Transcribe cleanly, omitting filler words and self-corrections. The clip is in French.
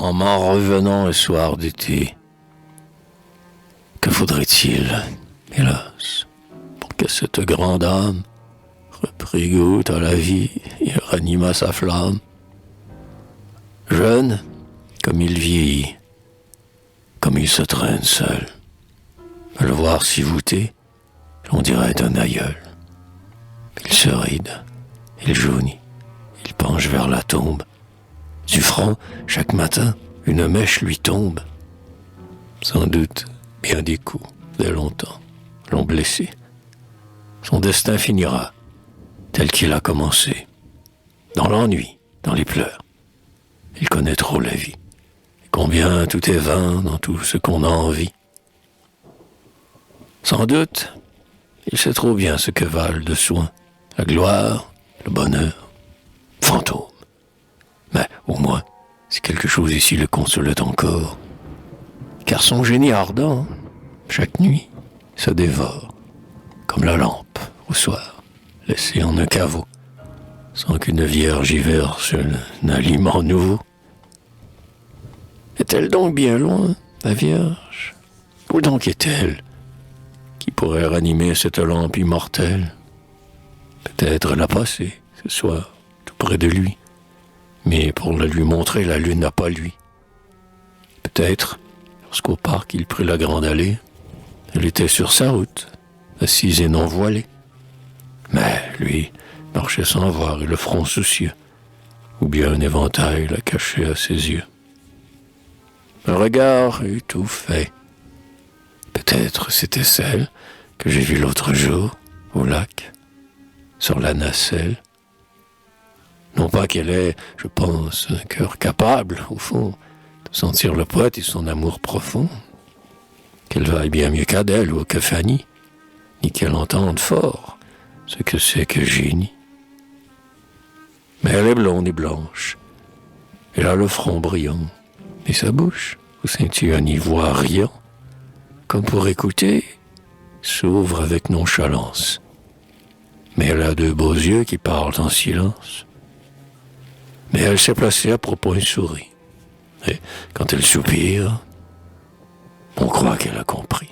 en m'en revenant un soir d'été. Que faudrait-il, hélas, pour que cette grande âme reprit goût à la vie et ranima sa flamme? Jeune, comme il vieillit, comme il se traîne seul, à le voir s'y voûter, on dirait un aïeul. Il se ride, il jaunit, il penche vers la tombe. Du front, chaque matin, une mèche lui tombe. Sans doute, bien des coups, dès longtemps, l'ont blessé. Son destin finira, tel qu'il a commencé, dans l'ennui, dans les pleurs. Il connaît trop la vie. Et combien tout est vain dans tout ce qu'on a envie. Sans doute, il sait trop bien ce que valent de soins, la gloire, le bonheur, fantôme. Mais au moins, si quelque chose ici le consolait encore, car son génie ardent, chaque nuit, se dévore, comme la lampe au soir, laissée en un caveau, sans qu'une vierge y verse un aliment nouveau. Est-elle donc bien loin, la Vierge? Où donc est-elle, qui pourrait ranimer cette lampe immortelle? Peut-être la passer, ce soir, tout près de lui, mais pour la lui montrer, la lune n'a pas lui. Peut-être, lorsqu'au parc il prit la grande allée, elle était sur sa route, assise et non voilée. Mais lui marchait sans voir et le front soucieux, ou bien un éventail la cachait à ses yeux. Un regard eut tout fait. Peut-être c'était celle que j'ai vue l'autre jour, au lac, sur la nacelle. Non pas qu'elle ait, je pense, un cœur capable, au fond, de sentir le poète et son amour profond, qu'elle vaille bien mieux qu'Adèle ou que Fanny, ni qu'elle entende fort ce que c'est que génie. Mais elle est blonde et blanche, elle a le front brillant, et sa bouche, où scintille un ivoire riant, comme pour écouter, s'ouvre avec nonchalance. Mais elle a deux beaux yeux qui parlent en silence. Mais elle s'est placée à propos un souris. Et quand elle soupire, on croit qu'elle a compris.